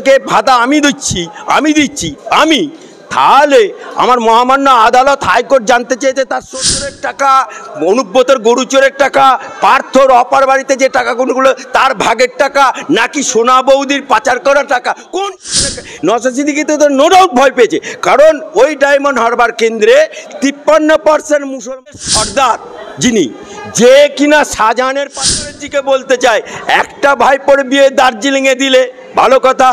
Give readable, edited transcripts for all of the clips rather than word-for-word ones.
কে ভাতা আমি দিচ্ছি তাহলে আমার মহামান্য আদালত হাইকোর্ট জানতে চেয়েছে তার শ্বশুরের টাকা, অনুব্রতর গরু চোরের টাকা, পার্থর অপার বাড়িতে যে টাকাগুলো তার ভাগের টাকা, নাকি সোনা বৌদির পাচার করা টাকা, কোন নওশাদ সিদ্দিকী তো নো ডাউট ভয় পেয়েছে। কারণ ওই ডায়মন্ড হারবার কেন্দ্রে 53% মুসলমান সর্দার যিনি, যে কিনা শাহজাহানের পাথরের দিকে বলতে চায় একটা ভাইপোর বিয়ে দার্জিলিংয়ে দিলে ভালো কথা,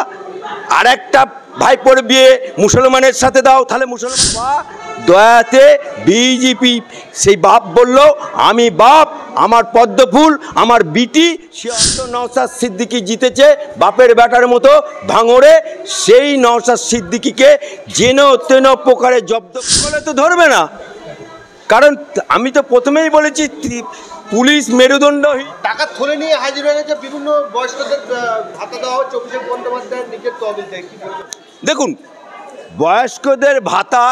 আর একটা ভাইপোর বিয়ে মুসলমানের সাথে দাও, তাহলে মুসলমান বা দয়াতে বিজেপি সেই বাপ বলল আমি বাপ, আমার পদ্মফুল, আমার বিটি, সে অর্থ নওশাদ সিদ্দিকী জিতেছে বাপের বেটার মতো ভাঙড়ে। সেই নওশাদ সিদ্দিকীকে যেন তেন প্রকারে জব্দ করলে তো ধরবে না। কারণ আমি তো প্রথমেই বলেছি পুলিশ মেরুদণ্ড টাকা থলে নিয়ে হাজির হয়ে গেছে বিভিন্ন বয়স্কদের ভাতা দেওয়া হচ্ছে অভিষেক বন্দ্যোপাধ্যায়ের নিজের তহবিল থেকে। দেখুন, বয়স্কদের ভাতা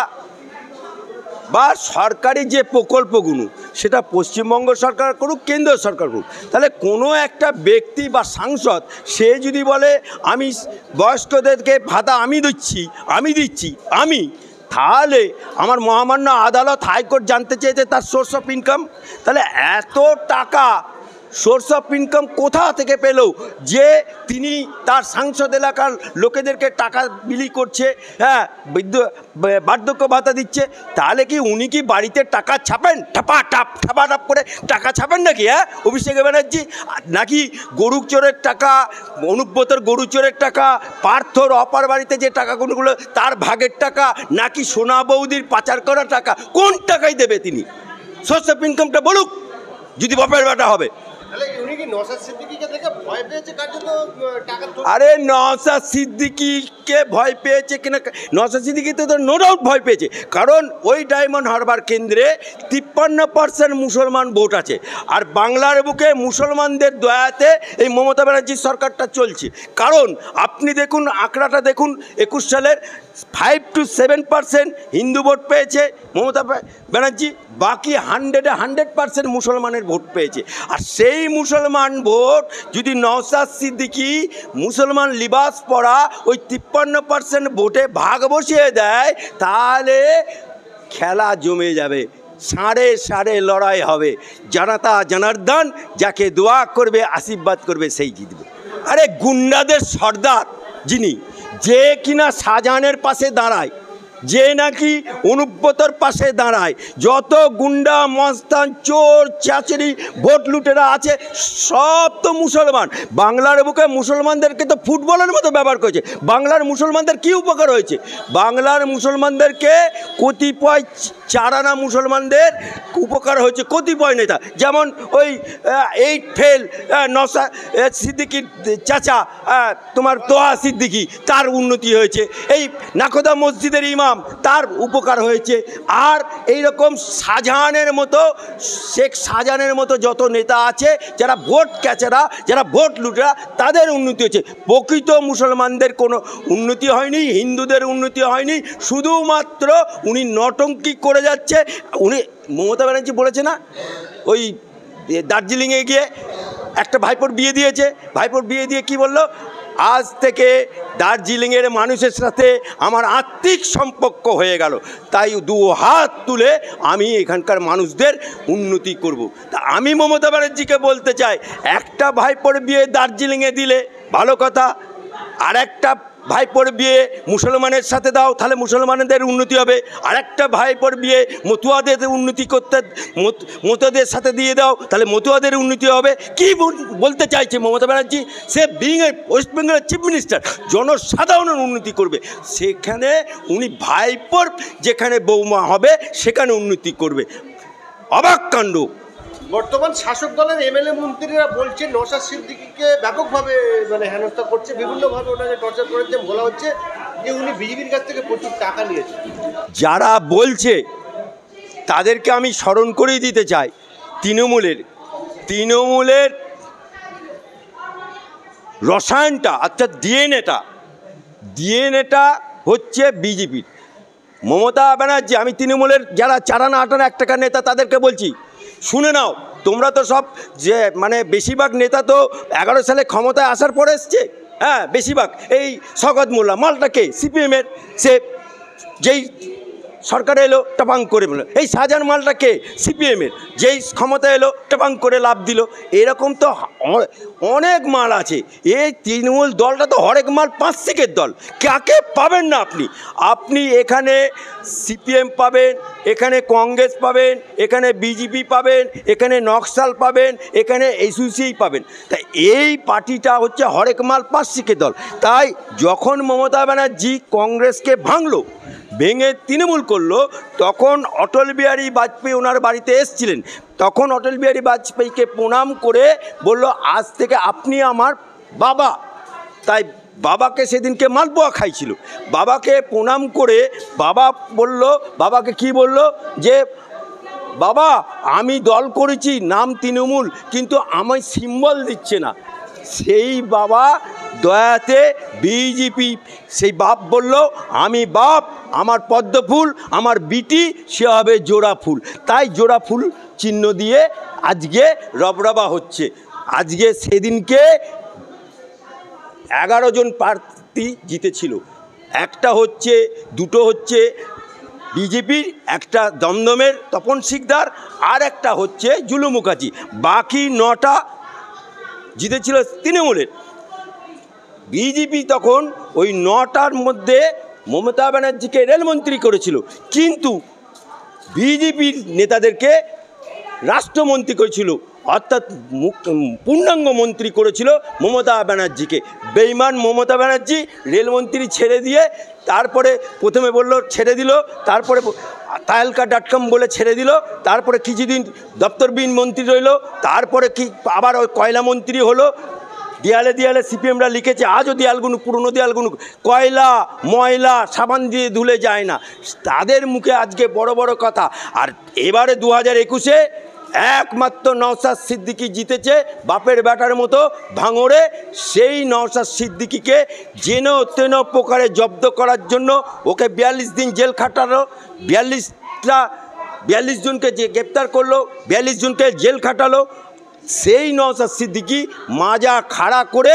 বা সরকারি যে প্রকল্পগুলো সেটা পশ্চিমবঙ্গ সরকার করুক, কেন্দ্র সরকার করুক, তাহলে কোনো একটা ব্যক্তি বা সাংসদ সে যদি বলে আমি বয়স্কদেরকে ভাতা আমি দিচ্ছি তাহলে আমার মহামান্য আদালত হাইকোর্ট জানতে চেয়েছে তার সোর্স অফ ইনকাম। তাহলে এত টাকা সোর্স অফ ইনকাম কোথা থেকে পেল যে তিনি তার সাংসদ এলাকার লোকেদেরকে টাকা বিলি করছে, হ্যাঁ বার্ধক্য ভাতা দিচ্ছে? তাহলে কি উনি কি বাড়িতে টাকা ছাপেন, ঠাপা করে টাকা ছাপেন নাকি? হ্যাঁ, অভিষেক ব্যানার্জি নাকি গরু চোরের টাকা, অনুব্রতর গরু চোরের টাকা, পার্থর অপার বাড়িতে যে টাকাগুলো তার ভাগের টাকা, নাকি সোনা বৌদির পাচার করা টাকা, কোন টাকাই দেবে তিনি? সোর্স অফ ইনকামটা বলুক যদি বাপের বেটা হবে। আরে নওশাদ সিদ্দিকীকে ভয় পেয়েছে কিনা, নওশাদ সিদ্দিকী তো নো ডাউট ভয় পেয়েছে। কারণ ওই ডায়মন্ড হারবার কেন্দ্রে 53% মুসলমান ভোট আছে, আর বাংলার বুকে মুসলমানদের দয়াতে এই মমতা ব্যানার্জির সরকারটা চলছে। কারণ আপনি দেখুন আঁকড়াটা দেখুন, 21 সালের 5 to 7% হিন্দু ভোট পেয়েছে মমতা ব্যানার্জি, বাকি 100% মুসলমানের ভোট পেয়েছে। আর সেই মুসলমান ভোট যদি নওশাদ সিদ্দিকী মুসলমান লিবাস পরা ওই 53% ভোটে ভাগ বসিয়ে দেয়, তাহলে খেলা জমে যাবে, সাড়ে লড়াই হবে। জনতা জনার্দন যাকে দোয়া করবে আশীর্বাদ করবে সেই জিতবে। আরে গুন্ডাদের সর্দার যিনি, যে কিনা শাহজাহানের পাশে দাঁড়ায়, যে নাকি অনুব্রতর পাশে দাঁড়ায়, যত গুন্ডা মস্তান চোর চাচেরি ভোট লুটেরা আছে সব তো মুসলমান। বাংলার বুকে মুসলমানদেরকে তো ফুটবলের মতো ব্যবহার করেছে। বাংলার মুসলমানদের কি উপকার হয়েছে? বাংলার মুসলমানদেরকে কতিপয় চারানা মুসলমানদের উপকার হয়েছে কতিপয় নেতা, যেমন ওই 8 ফেল নওশাদ সিদ্দিকীর চাচা তোমার তোহা সিদ্দিকী, তার উন্নতি হয়েছে। এই নাকোদা মসজিদের ইমাম, তার উপকার হয়েছে। আর এই রকম শাহজাহানের মতো, শেখ শাহজাহানের মতো যত নেতা আছে যারা ভোট ক্যাচেরা, যারা ভোট লুটেরা, তাদের উন্নতি হয়েছে। প্রকৃত মুসলমানদের কোনো উন্নতি হয়নি, হিন্দুদের উন্নতি হয়নি। শুধুমাত্র উনি নটঙ্কি করে যাচ্ছে। উনি মমতা ব্যানার্জি বলেছে না, ওই দার্জিলিংয়ে গিয়ে একটা ভাইপোর বিয়ে দিয়েছে, ভাইপোর বিয়ে দিয়ে কি বলল, আজ থেকে দার্জিলিংয়ের মানুষের সাথে আমার আত্মিক সম্পর্ক হয়ে গেল, তাই 2 হাত তুলে আমি এখানকার মানুষদের উন্নতি করব। তা আমি মমতা ব্যানার্জিকে বলতে চাই, একটা ভাইপোর বিয়ে দার্জিলিংয়ে দিলে ভালো কথা, আর একটা ভাইপোর বিয়ে মুসলমানের সাথে দাও, তাহলে মুসলমানদের উন্নতি হবে। আর একটা ভাইপোর বিয়ে মতুয়াদের উন্নতি করতে, মতুয়াদের সাথে দিয়ে দাও, তাহলে মতুয়াদের উন্নতি হবে। কি বলতে চাইছে মমতা ব্যানার্জি? সে বিং এ ওয়েস্ট বেঙ্গলের চিফ মিনিস্টার, জনসাধারণের উন্নতি করবে। সেখানে উনি ভাইপোর যেখানে বৌমা হবে সেখানে উন্নতি করবে। অবাক কাণ্ড। বর্তমান শাসক দলের এমএলএ মন্ত্রীরা বলছে নওশাদ সিদ্দিকীকে ব্যাপকভাবে হেনস্থা করছে, বিভিন্নভাবে ওনাকে টর্চার করেছে। বলা হচ্ছে যে উনি বিজেপির কাছ থেকে প্রচুর টাকা নিয়েছে। যারা বলছে তাদেরকে আমি স্মরণ করেই দিতে চাই, তৃণমূলের রসায়নটা অর্থাৎ ডিএনএটা হচ্ছে বিজেপির। মমতা ব্যানার্জি, আমি তৃণমূলের যারা চারানা 1 টাকা নেতা তাদেরকে বলছি, শুনে নাও, তোমরা তো সব যে বেশিরভাগ নেতা তো 11 সালে ক্ষমতায় আসার পরে এসছে, হ্যাঁ বেশিরভাগ এই শওকত মোল্লা মালটাকে সিপিএমের, সে যেই সরকারে এলো টাপাং করে বলল। এই শাহজাহান মালটাকে সিপিএমের, যেই ক্ষমতা এলো টাপাং করে লাভ দিল। এরকম তো অনেক মাল আছে। এই তৃণমূল দলটা তো হরেক মাল পাঁচশিকের দল। কাকে পাবেন না আপনি? আপনি এখানে সিপিএম পাবেন, এখানে কংগ্রেস পাবেন, এখানে বিজেপি পাবেন, এখানে নকশাল পাবেন, এখানে এসইউসি পাবেন। তাই এই পার্টিটা হচ্ছে হরেক মাল পাঁচশিকের দল। তাই যখন মমতা ব্যানার্জি কংগ্রেসকে ভাঙলো, ভেঙে তৃণমূল করলো, তখন অটল বিহারী বাজপেয়ী ওনার বাড়িতে এসেছিলেন। তখন অটল বিহারী বাজপেয়ীকে প্রণাম করে বলল, আজ থেকে আপনি আমার বাবা। তাই বাবাকে সেদিনকে মালপোয়া খাইছিল। বাবাকে প্রণাম করে বাবা বলল, বাবাকে কি বলল, যে বাবা আমি দল করেছি নাম তৃণমূল, কিন্তু আমায় সিম্বল দিচ্ছে না। সেই বাবা দয়াতে বিজেপি, সেই বাপ বলল, আমি বাপ, আমার পদ্ম ফুল, আমার বিটি সে হবে জোড়া ফুল। তাই জোড়া ফুল চিহ্ন দিয়ে আজকে রবরবা হচ্ছে। আজকে সেদিনকে 11 জন প্রার্থী জিতেছিল। একটা হচ্ছে, দুটো হচ্ছে বিজেপির, একটা দমদমের তপন শিকদার, আর একটা হচ্ছে জুলু মুখার্জি। বাকি 9টা জিতেছিল তৃণমূলের। বিজেপি তখন ওই 9টার মধ্যে মমতা ব্যানার্জিকে রেলমন্ত্রী করেছিল, কিন্তু বিজেপির নেতাদেরকে রাষ্ট্রমন্ত্রী করেছিল, অর্থাৎ পূর্ণাঙ্গ মন্ত্রী করেছিল মমতা ব্যানার্জিকে। বেইমান মমতা ব্যানার্জি রেলমন্ত্রী ছেড়ে দিয়ে তারপরে প্রথমে বললো ছেড়ে দিল, তারপরে তায়েলকা.com বলে ছেড়ে দিল, তারপরে কিছুদিন দপ্তরবিহীন মন্ত্রী রইল, তারপরে কি আবার ওই কয়লা মন্ত্রী হলো। দেয়ালে দেয়ালে সিপিএমরা লিখেছে, আজও দেয়ালগুলো, পুরনো দেয়ালগুলো কয়লা ময়লা সাবান দিয়ে ধুলে যায় না। তাদের মুখে আজকে বড় বড় কথা। আর এবারে 2021-এ একমাত্র নওশাদ সিদ্দিকী জিতেছে বাপের বেটার মতো ভাঙড়ে। সেই নওশাদ সিদ্দিকীকে যেন তেন প্রকারে জব্দ করার জন্য ওকে 42 দিন জেল খাটালো। 42 জনকে যে গ্রেপ্তার করলো, 42 জনকে জেল খাটালো। সেই নওশাদ সিদ্দিকী মাজা খাড়া করে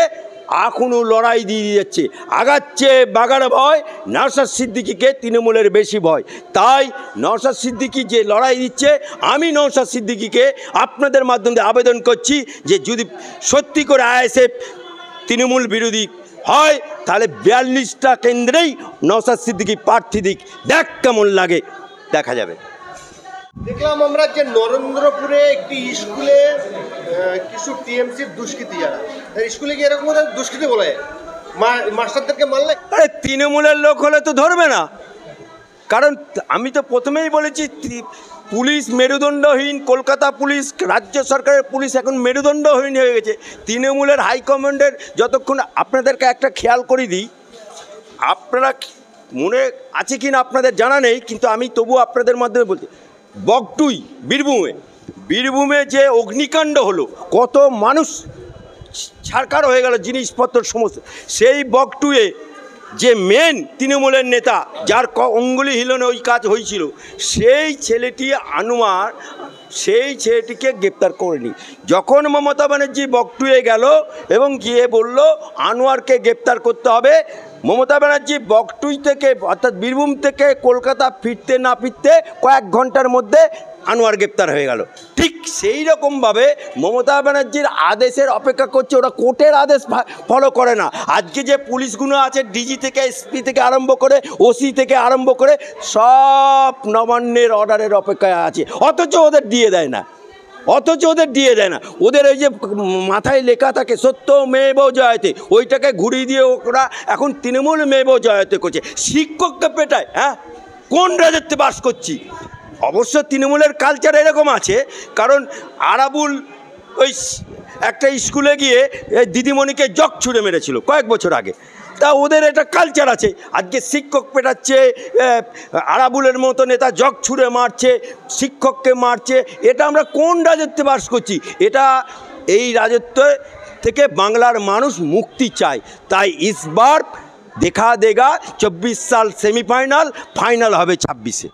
এখনও লড়াই দিয়ে যাচ্ছে, আগাচ্ছে বাগার ভয়। নওশাদ সিদ্দিকীকে তৃণমূলের বেশি ভয়। তাই নওশাদ সিদ্দিকী যে লড়াই দিচ্ছে, আমি নওশাদ সিদ্দিকীকে আপনাদের মাধ্যমে আবেদন করছি যে যদি সত্যি করে আইএসএফ তৃণমূল বিরোধী হয়, তাহলে 42টা কেন্দ্রেই নওশাদ সিদ্দিকী প্রার্থী দিক, দেখ কেমন লাগে, দেখা যাবে। দেখলাম আমরা যে নরেন্দ্রপুরে একটি স্কুলে কিছু টিএমসির দুষ্কৃতী, যারা স্কুলে গিয়ে এরকম দুষ্কৃতী বলা যায়, মাস্টারদেরকে মারলে। আরে তৃণমূলের লোক হলে তো ধরবে না, কারণ আমি তো প্রথমেই বলেছি পুলিশ মেরুদণ্ডহীন। কলকাতা পুলিশ, রাজ্য সরকারের পুলিশ এখন মেরুদণ্ডহীন হয়ে গেছে। তৃণমূলের হাইকমান্ডের যতক্ষণ, আপনাদেরকে একটা খেয়াল করে দিই, আপনারা মনে আছে কি না আপনাদের জানা নেই, কিন্তু আমি তবু আপনাদের মাধ্যমে বলছি, বগটুই বীরভূমে যে অগ্নিকাণ্ড হলো, কত মানুষ ছারখার হয়ে গেল, জিনিসপত্র সমস্ত। সেই বগটুয়ে যে মেন তৃণমূলের নেতা, যার অঙ্গুলি হিলনে ওই কাজ হয়েছিল, সেই ছেলেটি আনোয়ার, সেই ছেলেটিকে গ্রেপ্তার করেনি। যখন মমতা ব্যানার্জি বগটুয়ে গেল এবং গিয়ে বলল আনোয়ারকে গ্রেপ্তার করতে হবে, মমতা ব্যানার্জি বগটুই থেকে অর্থাৎ বীরভূম থেকে কলকাতা ফিরতে না ফিরতে কয়েক ঘন্টার মধ্যে আনোয়ার গ্রেপ্তার হয়ে গেল। ঠিক সেই রকমভাবে মমতা ব্যানার্জির আদেশের অপেক্ষা করছে, ওরা কোর্টের আদেশ ফলো করে না। আজকে যে পুলিশগুলো আছে, ডিজি থেকে এসপি থেকে আরম্ভ করে ওসি থেকে আরম্ভ করে সব নবান্নের অর্ডারের অপেক্ষায় আছে, অথচ ওদের দিয়ে দেয় না। ওদের ওই যে মাথায় লেখা থাকে সত্য মেব জয়তে, ওইটাকে ঘুরিয়ে দিয়ে ওরা এখন তৃণমূল মেব জয়তে করছে। শিক্ষককে পেটায়, হ্যাঁ, কোন রাজত্বে বাস করছি? অবশ্য তৃণমূলের কালচার এরকম আছে, কারণ আরাবুল ওই একটা স্কুলে গিয়ে দিদিমণিকে জগ ছুঁড়ে মেরেছিল কয়েক বছর আগে। তা ওদের একটা কালচার আছে। আজকে শিক্ষক পেটাচ্ছে, আরাবুলের মতো নেতা জগ ছুঁড়ে মারছে, শিক্ষককে মারছে। এটা আমরা কোন রাজত্বে বাস করছি? এই রাজত্ব থেকে বাংলার মানুষ মুক্তি চায়। তাই ইসবার দেখা দেগা 24 সাল সেমিফাইনাল, ফাইনাল হবে 26-এ।